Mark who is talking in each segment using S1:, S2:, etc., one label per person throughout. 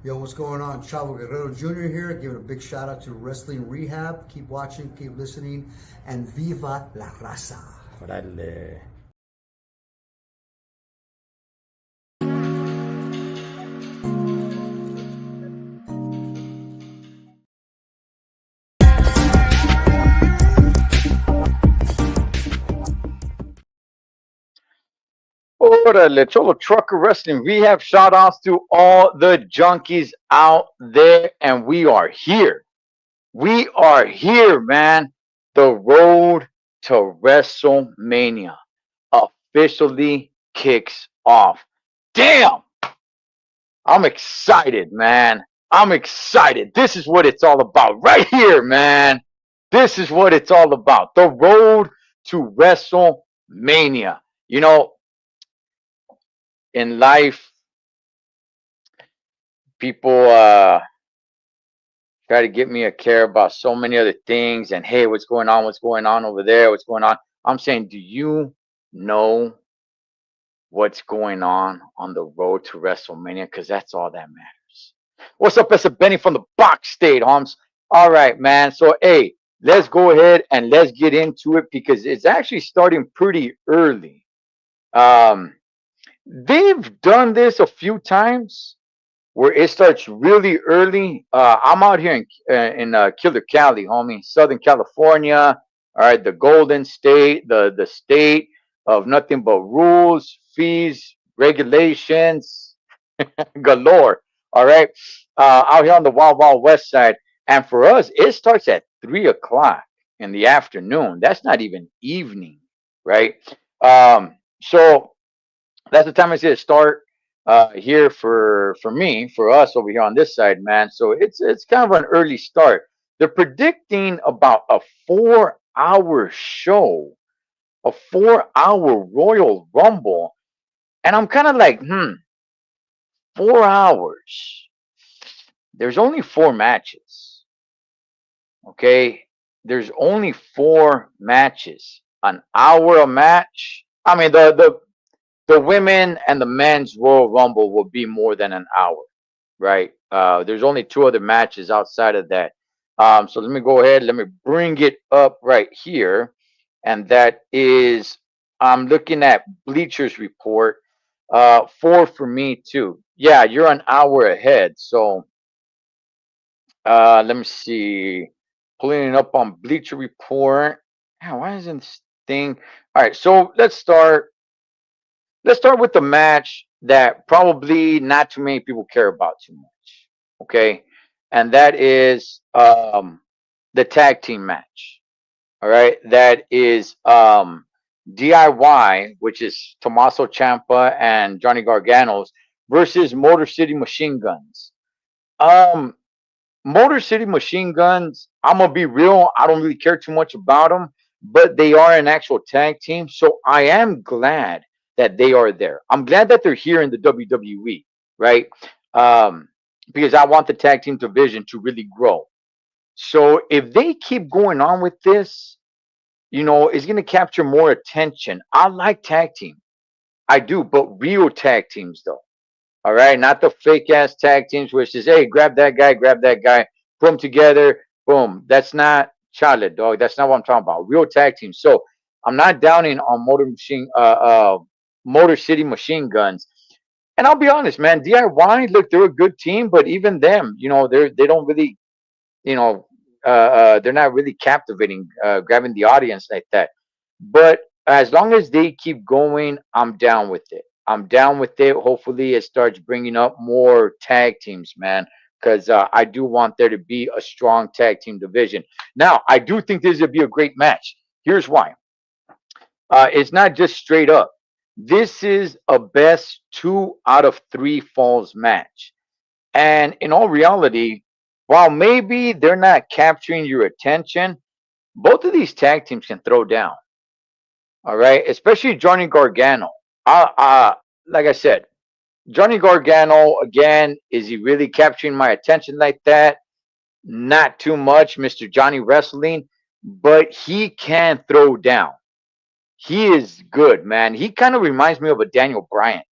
S1: Yo, what's going on? Chavo Guerrero Jr. here, giving a big shout out to Wrestling Rehab. Keep watching, keep listening, and Viva la Raza.
S2: Órale. Órale, Cholo Trucker Wrestling Rehab. Shout outs to all the junkies out there. And we are here. We are here, man. The road to WrestleMania officially kicks off. Damn! I'm excited, man. I'm excited. This is what it's all about right here, man. This is what it's all about. The road to WrestleMania. You know, in life, people try to get me to care about so many other things and hey, what's going on? What's going on over there? What's going on? I'm saying, do you know what's going on the road to WrestleMania? Because that's all that matters. What's up, Mr. Benny from the Box State, Holmes? All right, man. So, hey, let's go ahead and let's get into it because it's actually starting pretty early. They've done this a few times where it starts really early. I'm out here in Killer Cali, homie, Southern California. All right, the Golden State, the state of nothing but rules, fees, regulations galore. All right, out here on the Wild Wild West side, and for us, it starts at 3 o'clock in the afternoon. That's not even evening, right? So that's the time I say to start here for me, for us over here on this side, man. So it's kind of an early start. They're predicting about a 4 hour show, a 4 hour Royal Rumble, and I'm kind of like, 4 hours. There's only 4 matches. Okay, there's only 4 matches. An hour a match. I mean, the women and the men's Royal Rumble will be more than an hour, right? There's only 2 other matches outside of that. So let me go ahead. Let me bring it up right here, and that is I'm looking at Bleachers Report. 4 for me too. Yeah, you're an hour ahead. So let me see. Pulling it up on Bleacher Report. Yeah, why isn't this thing? All right, so let's start with the match that probably not too many people care about too much. Okay. And that is the tag team match. All right. That is DIY, which is Tommaso Ciampa and Johnny Gargano's versus Motor City Machine Guns. Um, Motor City Machine Guns, I'm gonna be real, I don't really care too much about them, but they are an actual tag team, so I am glad that they are there. I'm glad that they're here in the WWE, right? Um, because I want the tag team division to really grow. So if they keep going on with this, it's gonna capture more attention. I like tag team, I do, but real tag teams though. All right, not the fake ass tag teams where it says, "Hey, grab that guy, put them together, boom." That's not Charlotte, dog. That's not what I'm talking about. Real tag teams. So I'm not downing on Motor City Machine Guns. And I'll be honest, man. DIY, look, they're a good team, but even them, they don't really, you know, they're not really captivating, grabbing the audience like that. But as long as they keep going, I'm down with it. I'm down with it. Hopefully, it starts bringing up more tag teams, man, because I do want there to be a strong tag team division. Now, I do think this would be a great match. Here's why. It's not just straight up. This is a best 2 out of 3 falls match. And in all reality, while maybe they're not capturing your attention, both of these tag teams can throw down. All right, especially Johnny Gargano. Like I said, Johnny Gargano again. Is he really capturing my attention like that? Not too much, Mr. Johnny Wrestling, but he can throw down. He is good, man. He kind of reminds me of a Daniel Bryan.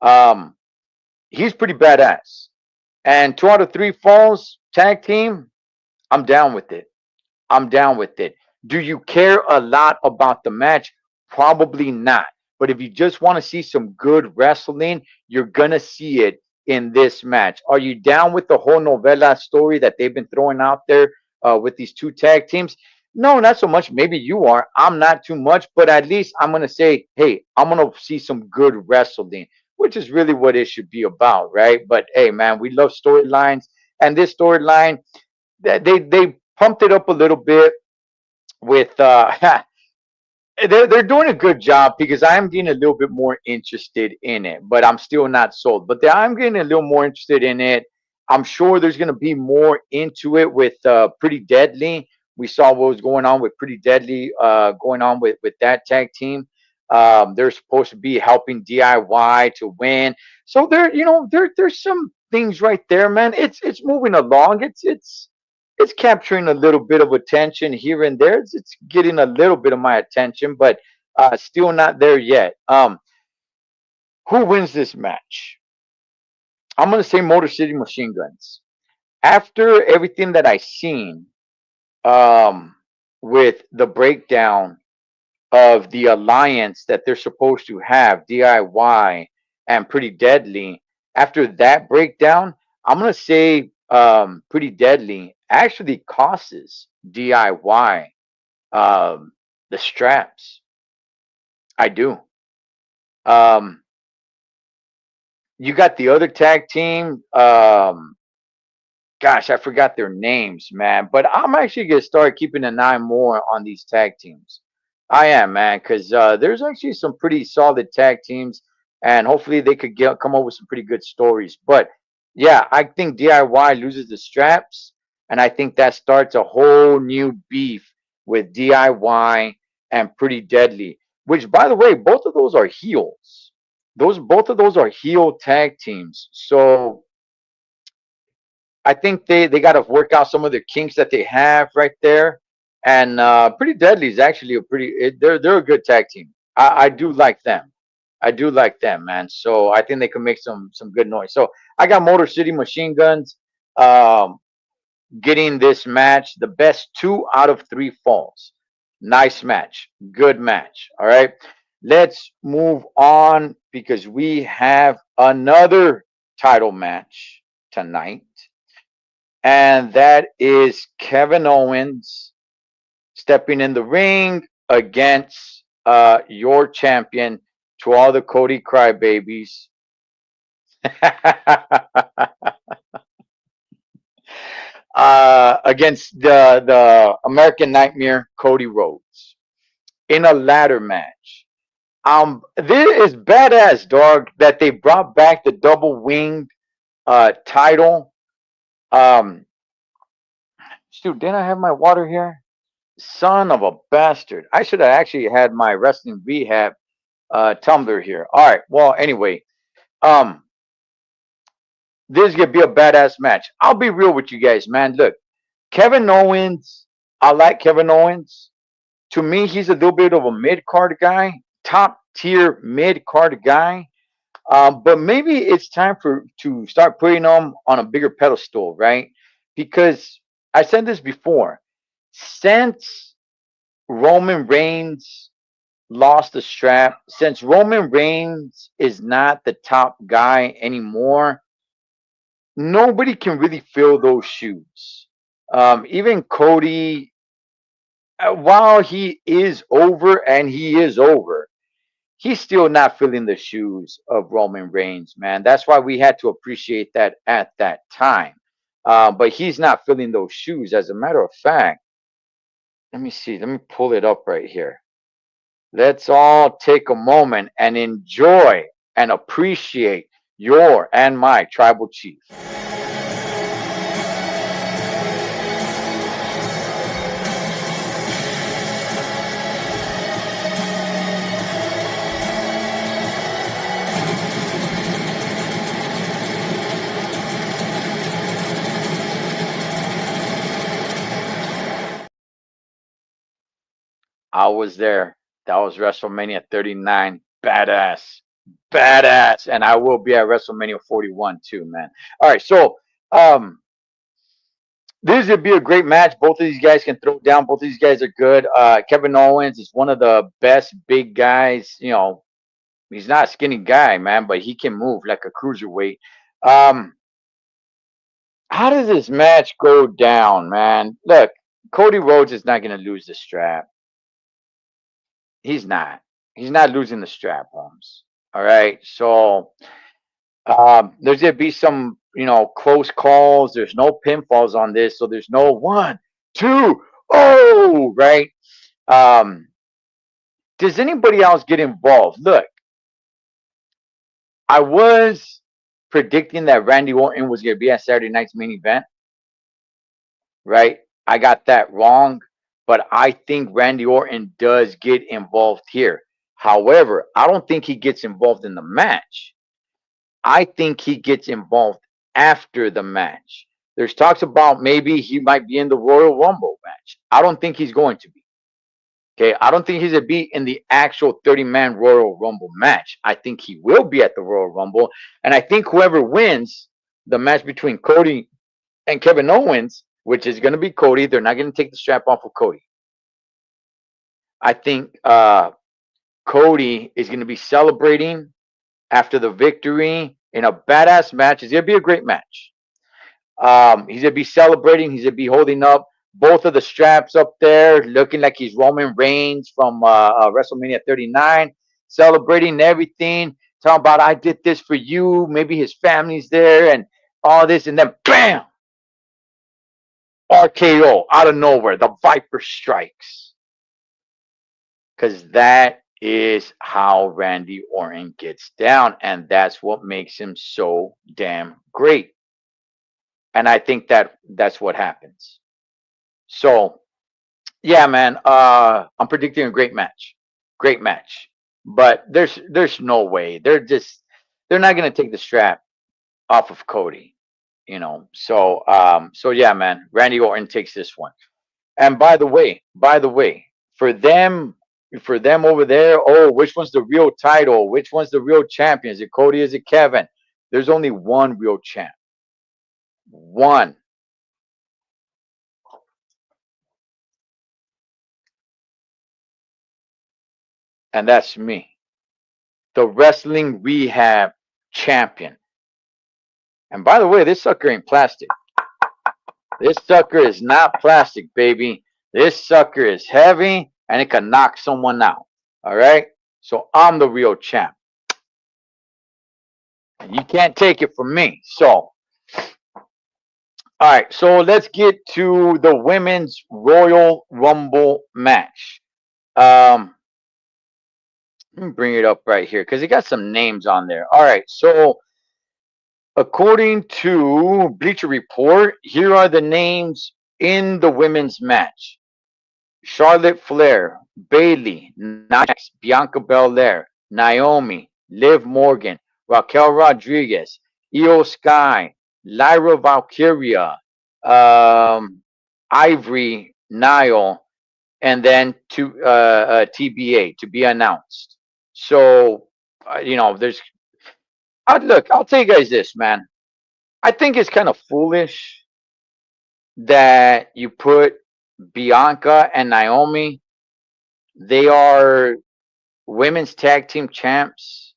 S2: Um, he's pretty badass. And 2 out of 3 falls tag team, I'm down with it. I'm down with it. Do you care a lot about the match? Probably not. But if you just want to see some good wrestling, you're going to see it in this match. Are you down with the whole novella story that they've been throwing out there with these 2 tag teams? No, not so much. Maybe you are. I'm not too much, but at least I'm going to say, hey, I'm going to see some good wrestling, which is really what it should be about, right? But hey, man, we love storylines. And this storyline, they pumped it up a little bit with they're doing a good job because I'm getting a little bit more interested in it, but I'm still not sold. But I'm getting a little more interested in it. I'm sure there's going to be more into it with Pretty Deadly. We saw what was going on with Pretty Deadly going on with that tag team. They're supposed to be helping DIY to win. So there's some things right there, man. It's moving along. It's capturing a little bit of attention here and there. It's getting a little bit of my attention, but still not there yet. Who wins this match? I'm gonna say Motor City Machine Guns. After everything that I seen um, with the breakdown of the alliance that they're supposed to have, DIY and Pretty Deadly. After that breakdown, I'm gonna say Pretty Deadly actually costs DIY the straps. I do. Um, you got the other tag team. Gosh, I forgot their names, man. But I'm actually gonna start keeping an eye more on these tag teams. I am, man, because there's actually some pretty solid tag teams, and hopefully they could come up with some pretty good stories. But yeah, I think DIY loses the straps, and I think that starts a whole new beef with DIY and Pretty Deadly. Which, by the way, both of those are heels. Those both of those are heel tag teams. So I think they got to work out some of the kinks that they have right there. And Pretty Deadly is actually they're a good tag team. I do like them. I do like them, man. So I think they can make some good noise. So I got Motor City Machine Guns um, getting this match the best 2 out of 3 falls. Nice match, good match. All right, let's move on because we have another title match tonight, and that is Kevin Owens stepping in the ring against your champion, to all the Cody crybabies. Against the American Nightmare, Cody Rhodes, in a ladder match. This is badass, dog, that they brought back the double winged title. Um, Shoot, didn't I have my water here? Son of a bastard. I should have actually had my wrestling rehab tumbler here. All right. Well, anyway, um, this is gonna be a badass match. I'll be real with you guys, man. Look, Kevin Owens. I like Kevin Owens. To me, he's a little bit of a mid card guy, top tier mid card guy. But maybe it's time to start putting him on a bigger pedestal, right? Because I said this before. Since Roman Reigns lost the strap, since Roman Reigns is not the top guy anymore, nobody can really fill those shoes. Even Cody, while he is over and he is over, he's still not filling the shoes of Roman Reigns, man. That's why we had to appreciate that at that time. But he's not filling those shoes. As a matter of fact, let me see. Let me pull it up right here. Let's all take a moment and enjoy and appreciate your and my tribal chief. I was there. That was WrestleMania 39. Badass. Badass. And I will be at WrestleMania 41 too, man. All right. So This would be a great match. Both of these guys can throw down. Both of these guys are good. Kevin Owens is one of the best big guys. You know, he's not a skinny guy, man, but he can move like a cruiserweight. Um, how does this match go down, man? Look, Cody Rhodes is not going to lose the strap. He's not. He's not losing the strap, Holmes. All right. So there's going to be some, close calls. There's no pinfalls on this. So there's no 1, 2, oh, right? Um, does anybody else get involved? Look, I was predicting that Randy Orton was going to be at Saturday night's main event, right? I got that wrong, but I think Randy Orton does get involved here. However, I don't think he gets involved in the match. I think he gets involved after the match. There's talks about maybe he might be in the Royal Rumble match. I don't think he's going to be. Okay, I don't think he's going to be in the actual 30-man Royal Rumble match. I think he will be at the Royal Rumble. And I think whoever wins the match between Cody and Kevin Owens, which is going to be Cody, they're not going to take the strap off of Cody. I think Cody is going to be celebrating after the victory in a badass match. It's going to be a great match. He's going to be celebrating. He's going to be holding up both of the straps up there, looking like he's Roman Reigns from WrestleMania 39, celebrating everything, talking about, I did this for you. Maybe his family's there and all this. And then, bam, RKO out of nowhere. The Viper strikes. Because that is how Randy Orton gets down. And that's what makes him so damn great. And I think that's what happens. So, yeah, man, I'm predicting a great match. Great match. But there's no way. They're not going to take the strap off of Cody, So yeah, man, Randy Orton takes this one. And by the way, for them over there, oh, which one's the real title? Which one's the real champion? Is it Cody? Is it Kevin? There's only one real champ. One. And that's me, the Wrestling Rehab champion. And by the way, this sucker ain't plastic. This sucker is not plastic, baby. This sucker is heavy and it can knock someone out. All right? So I'm the real champ. And you can't take it from me. So, all right. So let's get to the women's Royal Rumble match. Let me bring it up right here because it got some names on there. All right. So according to Bleacher Report, here are the names in the women's match: Charlotte Flair, Bayley, Nia Jax, Bianca Belair, Naomi, Liv Morgan, Raquel Rodriguez, Io Sky, Lyra Valkyria, Ivory, Nile, and then to TBA, to be announced. So, there's. I'll tell you guys this, man. I think it's kind of foolish that you put Bianca and Naomi. They are women's tag team champs.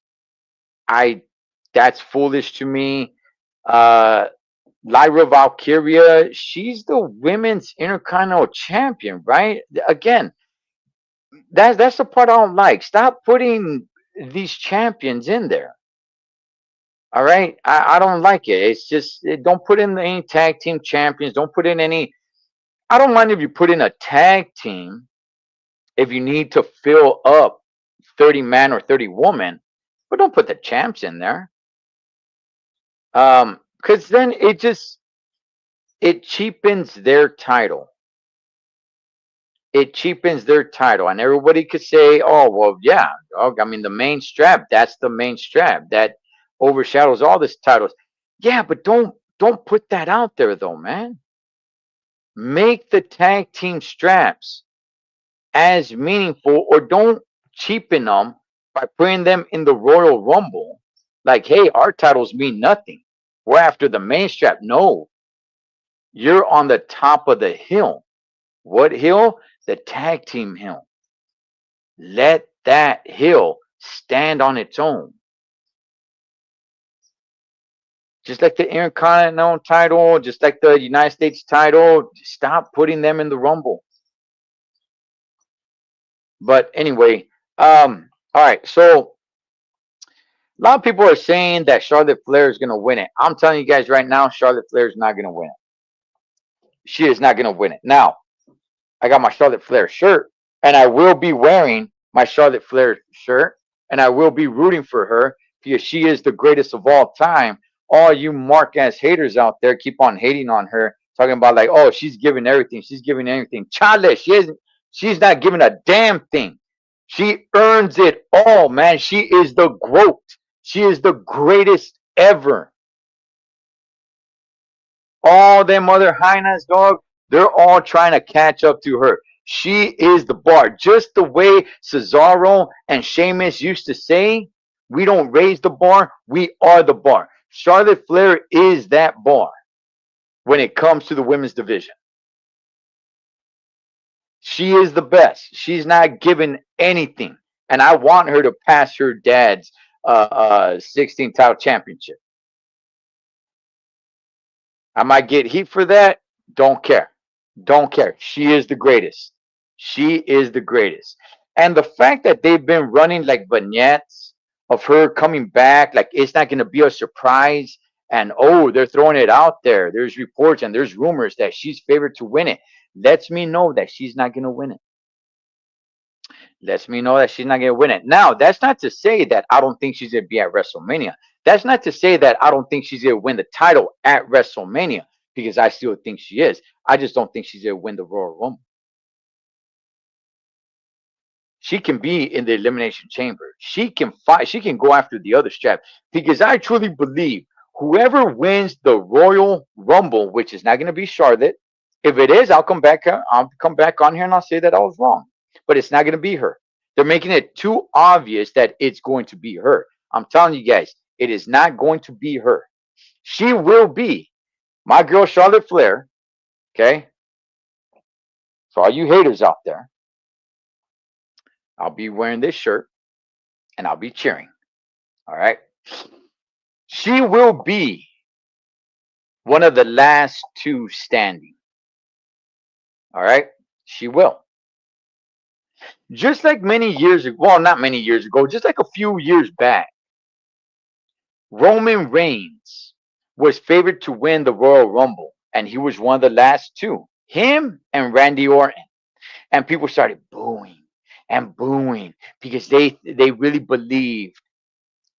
S2: That's foolish to me. Lyra Valkyria, she's the women's Intercontinental champion, right? Again, that's the part I don't like. Stop putting these champions in there. All right, I don't like it. It's just don't put in any tag team champions. Don't put in any. I don't mind if you put in a tag team if you need to fill up 30 man or 30 woman, but don't put the champs in there. Because then it cheapens their title. It cheapens their title, and everybody could say, "Oh, well, yeah. I mean, the main strap. That's the main strap that overshadows all these titles." Yeah, but don't put that out there, though, man. Make the tag team straps as meaningful, or don't cheapen them by putting them in the Royal Rumble. Like, hey, our titles mean nothing. We're after the main strap. No, You're on the top of the hill. What hill? The tag team hill. Let that hill stand on its own. Just like the Intercontinental title, just like the United States title, stop putting them in the Rumble. But anyway, all right. So a lot of people are saying that Charlotte Flair is going to win it. I'm telling you guys right now, Charlotte Flair is not going to win it. She is not going to win it. Now, I got my Charlotte Flair shirt, and I will be wearing my Charlotte Flair shirt, and I will be rooting for her because she is the greatest of all time. All you mark ass haters out there keep on hating on her, talking about like, oh, she's giving everything. She's giving everything. Chale, she isn't. She's not giving a damn thing. She earns it all, man. She is the GOAT. She is the greatest ever. All them other hyenas, dog, they're all trying to catch up to her. She is the bar. Just the way Cesaro and Sheamus used to say, we don't raise the bar, we are the bar. Charlotte Flair is that bar when it comes to the women's division. She is the best. She's not given anything. And I want her to pass her dad's 16 title championship. I might get heat for that. Don't care. Don't care. She is the greatest. She is the greatest. And the fact that they've been running like vignettes of her coming back, like it's not going to be a surprise. And oh, they're throwing it out there. There's reports and there's rumors that she's favored to win it. Lets me know that she's not going to win it. Lets me know that she's not going to win it. Now, that's not to say that I don't think she's going to be at WrestleMania. That's not to say that I don't think she's going to win the title at WrestleMania because I still think she is. I just don't think she's going to win the Royal Rumble. She can be in the Elimination Chamber. She can fight. She can go after the other strap because I truly believe whoever wins the Royal Rumble, which is not going to be Charlotte. If it is, I'll come back. I'll come back on here and I'll say that I was wrong. But it's not going to be her. They're making it too obvious that it's going to be her. I'm telling you guys, it is not going to be her. She will be my girl Charlotte Flair. Okay. So all you haters out there, I'll be wearing this shirt and I'll be cheering. All right. She will be one of the last two standing. All right. She will. Just like many years ago, well, not many years ago, just like a few years back, Roman Reigns was favored to win the Royal Rumble, and he was one of the last two. Him and Randy Orton. And people started booing and booing because they really believed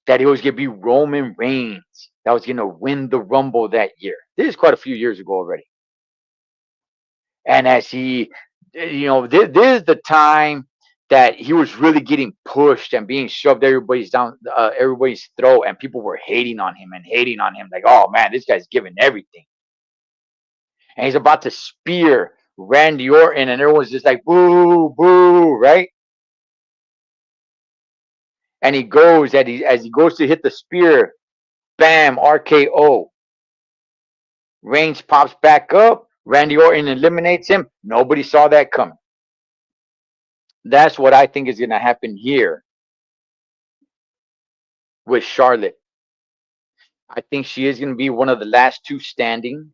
S2: that it was going to be Roman Reigns that was going to win the Rumble that year. This is quite a few years ago already. And as he, this is the time that he was really getting pushed and being shoved everybody's throat, and people were hating on him, like, oh man, this guy's giving everything. And he's about to spear Randy Orton, and everyone's just like, boo, boo, right? And he goes, as he goes to hit the spear, bam, RKO. Reigns pops back up. Randy Orton eliminates him. Nobody saw that coming. That's what I think is going to happen here with Charlotte. I think she is going to be one of the last two standing.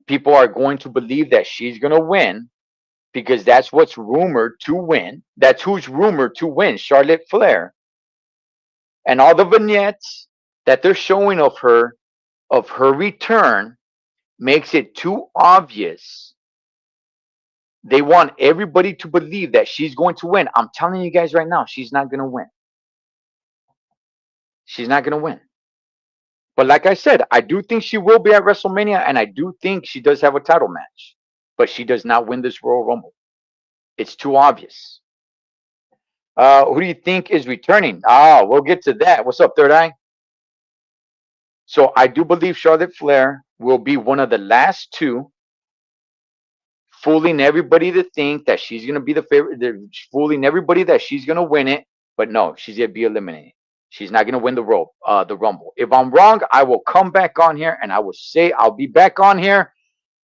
S2: People are going to believe that she's going to win because that's what's rumored to win. That's who's rumored to win, Charlotte Flair. And all the vignettes that they're showing of her return makes it too obvious. They want everybody to believe that she's going to win. I'm telling you guys right now, she's not going to win. She's not going to win. But like I said, I do think she will be at WrestleMania, and I do think she does have a title match. But she does not win this Royal Rumble. It's too obvious. Who do you think is returning? We'll get to that. What's up, Third Eye? So I do believe Charlotte Flair will be one of the last two, fooling everybody to think that she's going to be the favorite. They're fooling everybody that she's going to win it. But no, she's going to be eliminated. She's not gonna win the Rumble. If I'm wrong, I will come back on here and I will say I'll be back on here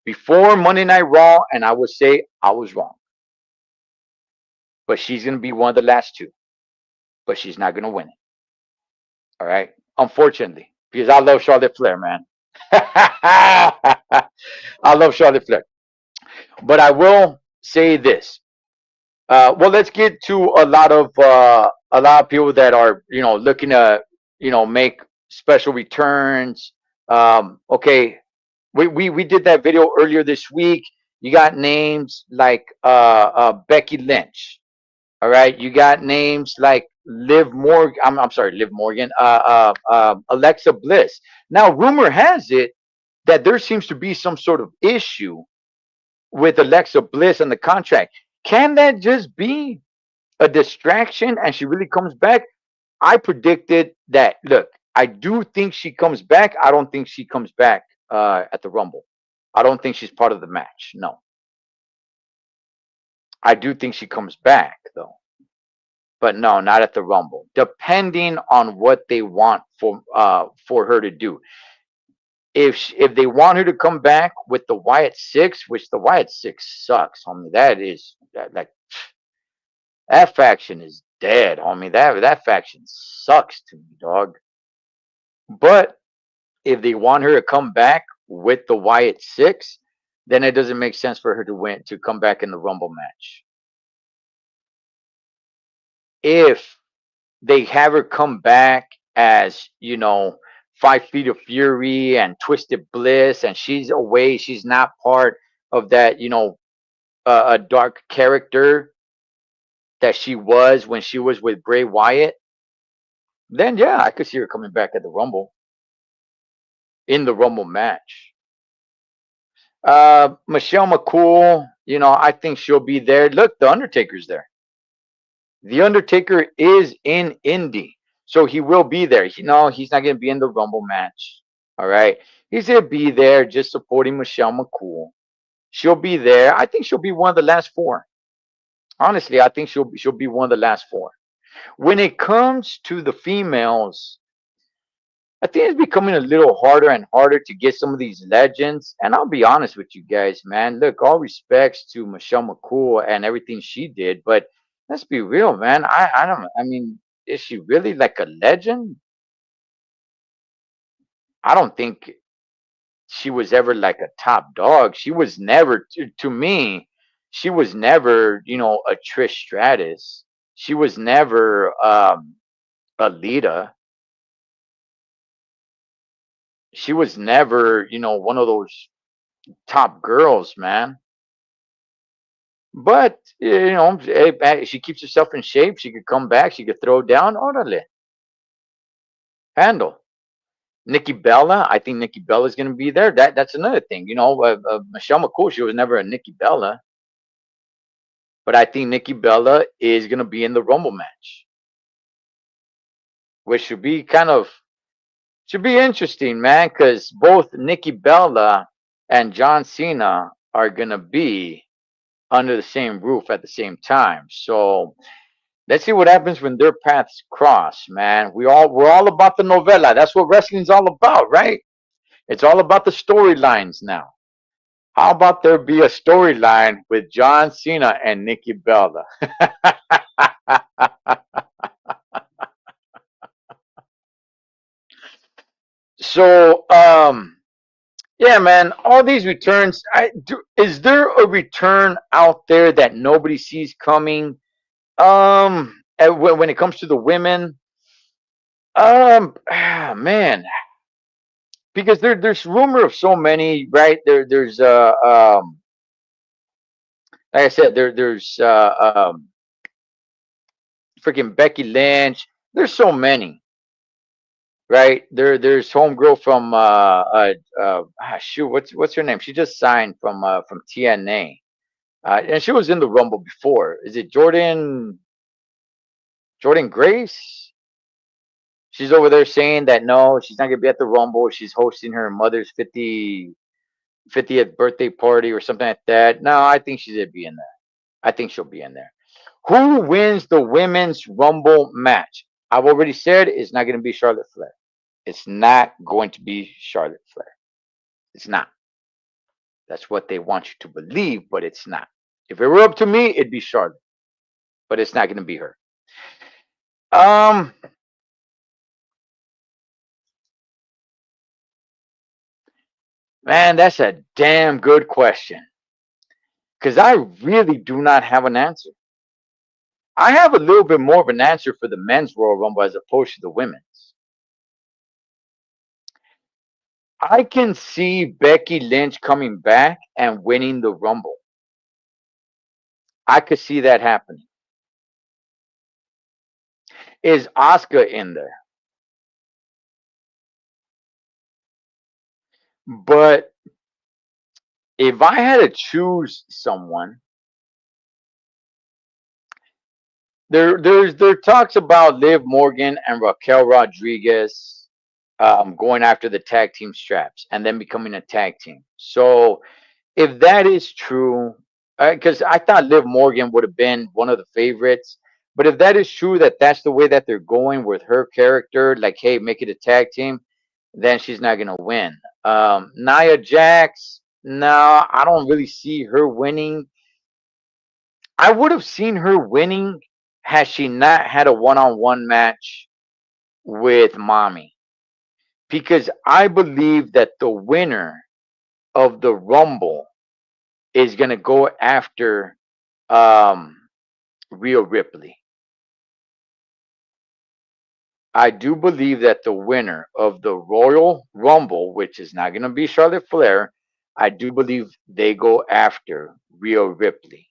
S2: before Monday Night Raw, and I will say I was wrong. But she's gonna be one of the last two. But she's not gonna win it. All right, unfortunately, because I love Charlotte Flair, man. I love Charlotte Flair. But I will say this. Well, let's get to a lot of people that are looking to make special returns. Okay, we did that video earlier this week. You got names like Becky Lynch. All right, you got names like Liv Morgan. I'm sorry, Liv Morgan. Alexa Bliss. Now, rumor has it that there seems to be some sort of issue with Alexa Bliss and the contract. Can that just be a distraction and she really comes back? I predicted that. Look, I do think she comes back. I don't think she comes back at the Rumble. I don't think she's part of the match. No. I do think she comes back though. But no, not at the Rumble. Depending on what they want for her to do. If they want her to come back with the Wyatt Six, which the Wyatt Six sucks, homie. That faction is dead, homie. That faction sucks to me, dog. But if they want her to come back with the Wyatt Six, then it doesn't make sense for her to come back in the Rumble match. If they have her come back as 5 Feet of Fury and Twisted Bliss, and she's away, she's not part of that a dark character that she was when she was with Bray Wyatt, then yeah, I could see her coming back at the Rumble, in the Rumble match. Michelle McCool, I think she'll be there. Look, the Undertaker's there. The Undertaker is in Indy, so he will be there. He's not going to be in the Rumble match. All right, he's going to be there just supporting Michelle McCool. She'll be there. I think she'll be one of the last four. Honestly, I think she'll be one of the last four. When it comes to the females, I think it's becoming a little harder and harder to get some of these legends. And I'll be honest with you guys, man. Look, all respects to Michelle McCool and everything she did, but let's be real, man. I mean, is she really like a legend? I don't think she was ever like a top dog. She was never, to me, she was never, a Trish Stratus. She was never a Lita. She was never, one of those top girls, man. But she keeps herself in shape. She could come back. She could throw down. Orale. Handle. Nikki Bella. I think Nikki Bella is going to be there. That's another thing. Michelle McCool, she was never a Nikki Bella. But I think Nikki Bella is going to be in the Rumble match, which should be interesting, man, because both Nikki Bella and John Cena are going to be under the same roof at the same time. So let's see what happens when their paths cross, man. We're all about the novella. That's what wrestling's all about, right? It's all about the storylines now. How about there be a storyline with John Cena and Nikki Bella? So, yeah, man, all these returns. Is there a return out there that nobody sees coming? When it comes to the women, man, because there's rumor of so many, right? There's like I said, there's freaking Becky Lynch. There's so many, right? There's homegirl from shoot, what's her name? She just signed from TNA, and she was in the Rumble before. Is it Jordan Grace? She's over there saying that no, she's not gonna be at the Rumble. She's hosting her mother's 50th birthday party or something like that. No, I think she's gonna be in there. I think she'll be in there. Who wins the women's Rumble match? I've already said it's not going to be Charlotte Flair. It's not going to be Charlotte Flair. It's not. That's what they want you to believe, but it's not. If it were up to me, it'd be Charlotte, but it's not going to be her. Um, man, that's a damn good question because I really do not have an answer. I have a little bit more of an answer for the men's Royal Rumble as opposed to the women's. I can see Becky Lynch coming back and winning the Rumble. I could see that happening. Is Asuka in there? But if I had to choose someone, there talks about Liv Morgan and Raquel Rodriguez going after the tag team straps and then becoming a tag team. So if that is true, because I thought Liv Morgan would have been one of the favorites, but if that is true that that's the way that they're going with her character, like hey, make it a tag team, then she's not gonna win. Nia Jax, no, I don't really see her winning. I would have seen her winning had she not had a one-on-one match with Mommy, because I believe that the winner of the Rumble is gonna go after um, Rhea Ripley. I do believe that the winner of the Royal Rumble, which is not going to be Charlotte Flair, I do believe they go after Rhea Ripley,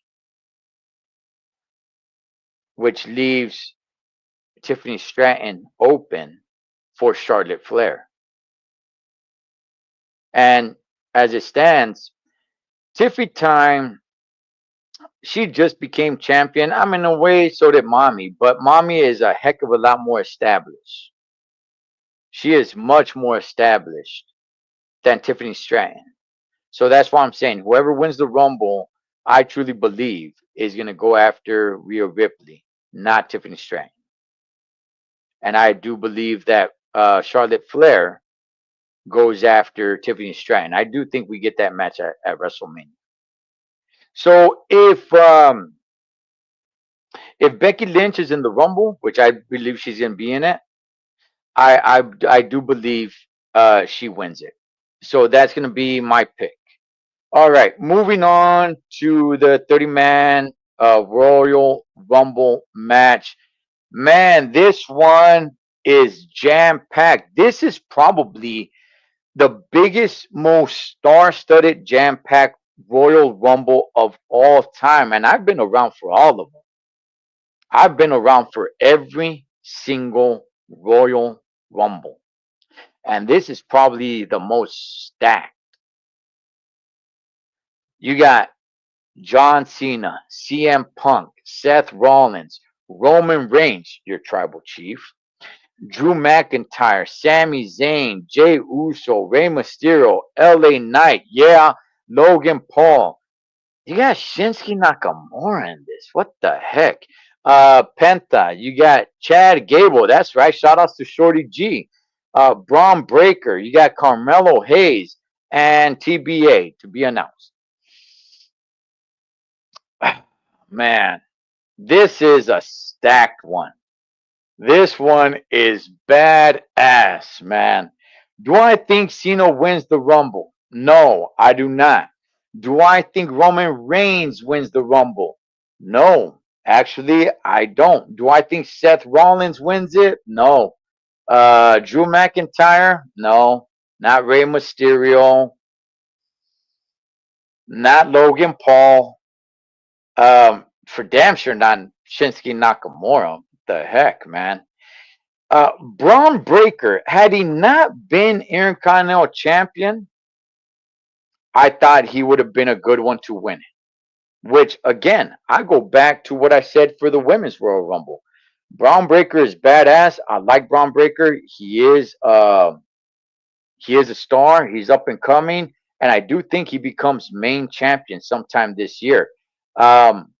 S2: which leaves Tiffany Stratton open for Charlotte Flair. And as it stands, Tiffy Time, she just became champion. I'm in a way, so did Mommy, but Mommy is a heck of a lot more established. She is much more established than Tiffany Stratton. So that's why I'm saying whoever wins the Rumble, I truly believe is going to go after Rhea Ripley, not Tiffany Stratton. And I do believe that Charlotte Flair goes after Tiffany Stratton. I do think we get that match at WrestleMania. So if Becky Lynch is in the Rumble, which I believe she's going to be in it, I do believe she wins it. So that's going to be my pick. All right, moving on to the 30-man Royal Rumble match. Man, this one is jam-packed. This is probably the biggest, most star-studded, jam-packed Royal Rumble of all time. And I've been around for all of them. I've been around for every single Royal Rumble. And this is probably the most stacked. You got John Cena, CM Punk, Seth Rollins, Roman Reigns, your tribal chief, Drew McIntyre, Sami Zayn, Jey Uso, Rey Mysterio, LA Knight, yeah, Logan Paul. You got Shinsuke Nakamura in this. What the heck? Penta, you got Chad Gable. That's right. Shout outs to Shorty G. Braun Breaker, you got Carmelo Hayes, and TBA to be announced. Man, this is a stacked one. This one is badass, man. Do I think Cena wins the Rumble? No, I do not. Do I think Roman Reigns wins the Rumble? No, actually, I don't. Do I think Seth Rollins wins it? No. Drew McIntyre? No. Not Rey Mysterio. Not Logan Paul. For damn sure not Shinsuke Nakamura. The heck, man. Braun Breaker, had he not been Intercontinental Champion, I thought he would have been a good one to win it. Which, again, I go back to what I said for the Women's Royal Rumble. Braun Breaker is badass. I like Braun Breaker. He is a star. He's up and coming, and I do think he becomes main champion sometime this year. Um,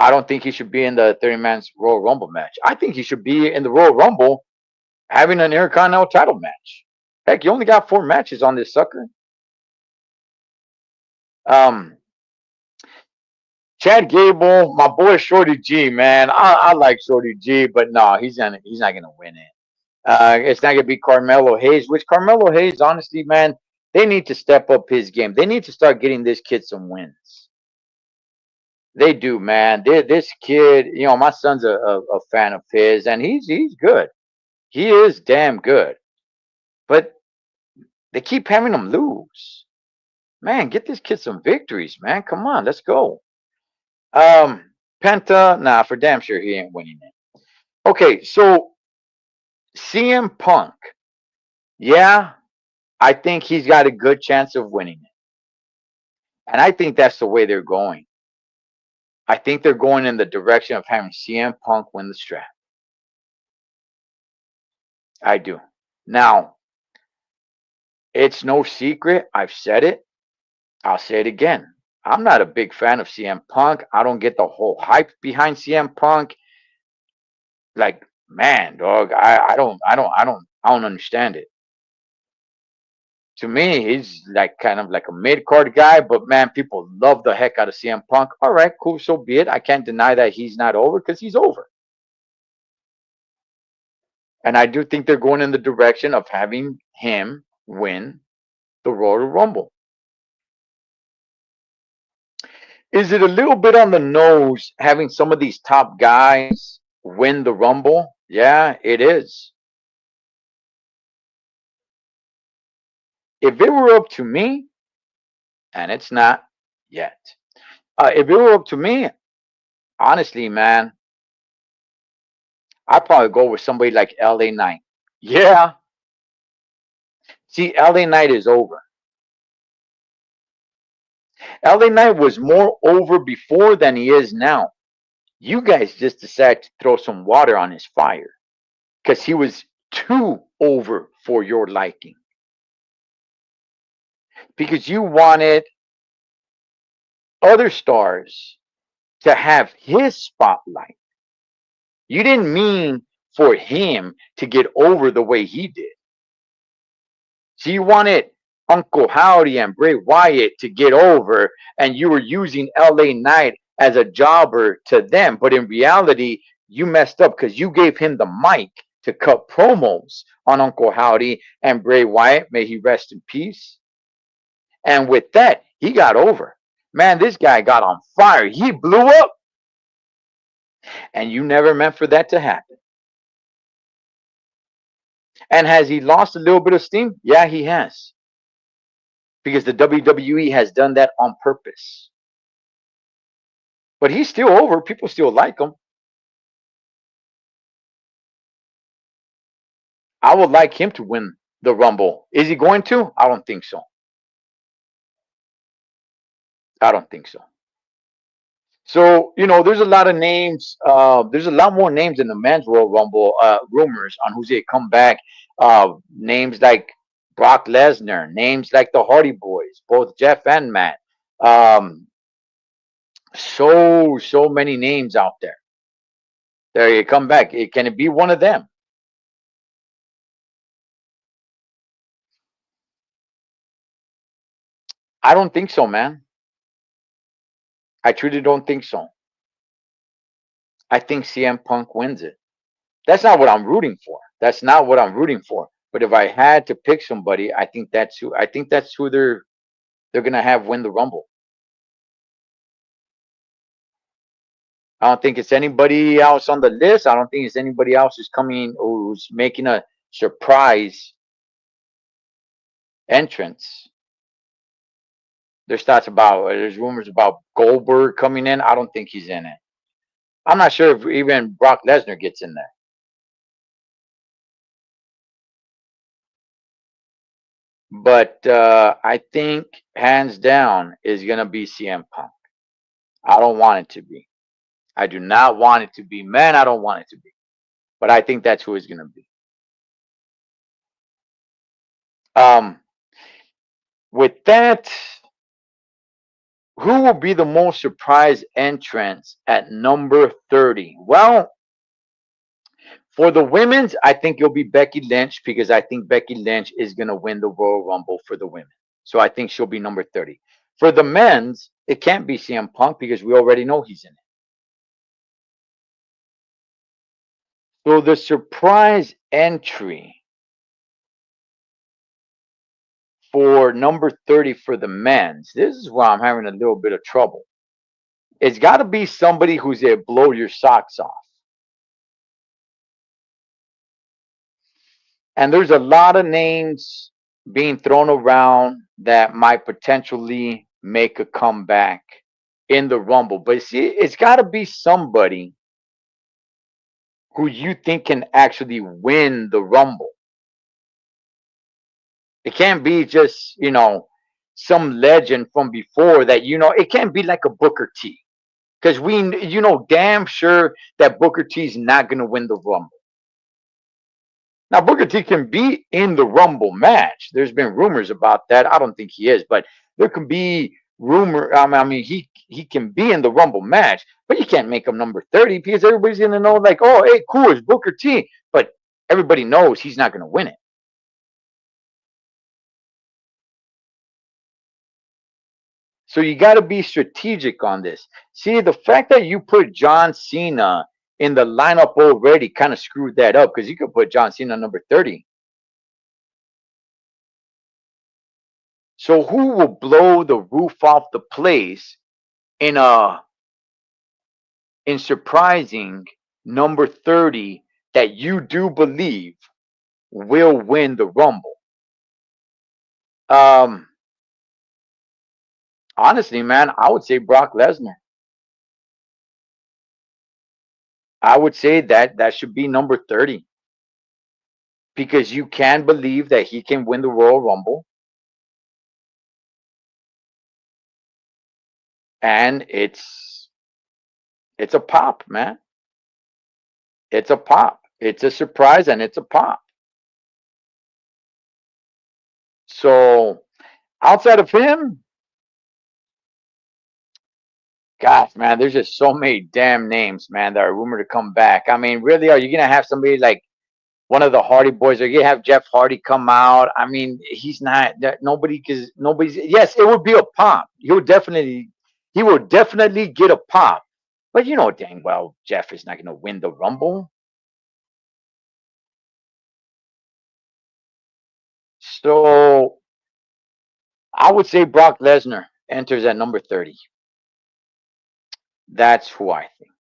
S2: I don't think he should be in the 30-man Royal Rumble match. I think he should be in the Royal Rumble having an Intercontinental title match. Heck, you only got 4 matches on this sucker. Um, Chad Gable, my boy Shorty G, man. I like Shorty G, but no, he's not gonna win it. It's not gonna be Carmelo Hayes, which Carmelo Hayes, honestly, man, they need to step up his game. They need to start getting this kid some wins. They do, man. This kid, my son's a fan of his, and he's good. He is damn good. But they keep having him lose. Man, get this kid some victories, man. Come on, let's go. Penta, nah, for damn sure he ain't winning it. Okay, so CM Punk, yeah, I think he's got a good chance of winning it. And I think that's the way they're going. I think they're going in the direction of having CM Punk win the strap. I do. Now, it's no secret. I've said it. I'll say it again. I'm not a big fan of CM Punk. I don't get the whole hype behind CM Punk. Like, man, dog, I don't understand it. To me, he's like kind of like a mid card guy, but man, people love the heck out of CM Punk. All right, cool, so be it. I can't deny that he's not over because he's over. And I do think they're going in the direction of having him win the Royal Rumble. Is it a little bit on the nose having some of these top guys win the Rumble? Yeah, it is. If it were up to me, and it's not yet, if it were up to me, honestly, man, I'd probably go with somebody like LA Knight. Yeah. See, LA Knight is over. LA Knight was more over before than he is now. You guys just decided to throw some water on his fire because he was too over for your liking. Because you wanted other stars to have his spotlight. You didn't mean for him to get over the way he did. So you wanted Uncle Howdy and Bray Wyatt to get over, and you were using LA Knight as a jobber to them. But in reality, you messed up because you gave him the mic to cut promos on Uncle Howdy and Bray Wyatt. May he rest in peace. And with that, he got over. Man, this guy got on fire. He blew up. And you never meant for that to happen. And has he lost a little bit of steam? Yeah, he has. Because the WWE has done that on purpose. But he's still over. People still like him. I would like him to win the Rumble. Is he going to? I don't think so. I don't think so. So, there's a lot of names. There's a lot more names in the men's Royal Rumble rumors on who's going to come back. Names like Brock Lesnar, names like the Hardy Boys, both Jeff and Matt. So many names out there. There you come back. Can it be one of them? I don't think so, man. I truly don't think so. I think CM Punk wins it. That's not what I'm rooting for. That's not what I'm rooting for. But if I had to pick somebody, I think that's who they're gonna have win the Rumble. I don't think it's anybody else on the list. I don't think it's anybody else who's making a surprise entrance. There's rumors about Goldberg coming in. I don't think he's in it. I'm not sure if even Brock Lesnar gets in there. But I think hands down is gonna be CM Punk. I don't want it to be. I do not want it to be. Man, I don't want it to be. But I think that's who it's gonna be. Um, with that, Who will be the most surprise entrance at number 30? Well, for the women's, I think it'll be Becky Lynch because I think Becky Lynch is going to win the Royal Rumble for the women. So I think she'll be number 30. For the men's, it can't be CM Punk because we already know he's in it. So the surprise entry for number 30 for the men's, this is where I'm having a little bit of trouble. It's got to be somebody who's going to blow your socks off. And there's a lot of names being thrown around that might potentially make a comeback in the Rumble. But see, it's got to be somebody who you think can actually win the Rumble. It can't be just, some legend from before that, it can't be like a Booker T. Because damn sure that Booker T is not going to win the Rumble. Now, Booker T can be in the Rumble match. There's been rumors about that. I don't think he is, but there can be rumor. I mean, he can be in the Rumble match, but you can't make him number 30 because everybody's going to know, like, oh, hey, cool, it's Booker T. But everybody knows he's not going to win it. So you got to be strategic on this. See, the fact that you put John Cena in the lineup already kind of screwed that up because you could put John Cena number 30. So who will blow the roof off the place in surprising number 30 that you do believe will win the Rumble? Honestly, man, I would say Brock Lesnar. I would say that should be number 30 because you can believe that he can win the Royal Rumble. And it's a pop, man. It's a pop. It's a surprise and it's a pop. So outside of him, gosh, man, there's just so many damn names, man, that are rumored to come back. I mean, really, are you going to have somebody like one of the Hardy Boys? Are you going to have Jeff Hardy come out? I mean, he's not, nobody's, yes, it would be a pop. He will definitely get a pop. But you know dang well Jeff is not going to win the Rumble. So I would say Brock Lesnar enters at number 30. That's who I think.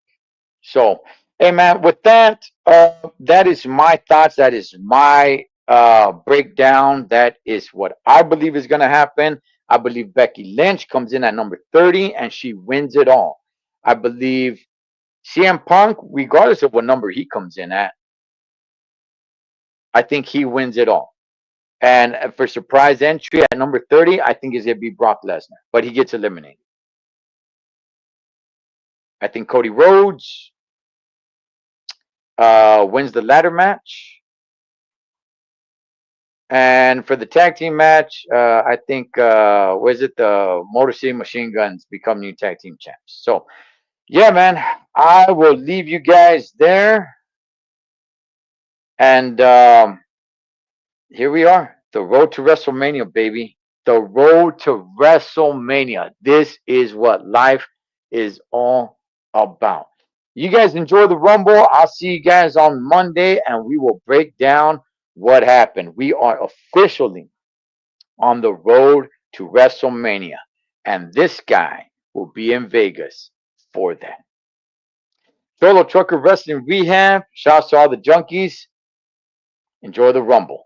S2: So, hey, man, with that, that is my thoughts. That is my breakdown. That is what I believe is going to happen. I believe Becky Lynch comes in at number 30 and she wins it all. I believe CM Punk, regardless of what number he comes in at, I think he wins it all. And for surprise entry at number 30, I think is going to be Brock Lesnar, but he gets eliminated. I think Cody Rhodes wins the ladder match. And for the tag team match, I think, was it the Motor City Machine Guns become new tag team champs? So, yeah, man, I will leave you guys there. And here we are, the road to WrestleMania, baby. The road to WrestleMania. This is what life is all about. You guys enjoy the Rumble. I'll see you guys on Monday, and we will break down what happened. We are officially on the road to WrestleMania, and this guy will be in Vegas for that. Solo Trucker Wrestling Rehab. Shouts to all the junkies. Enjoy the Rumble.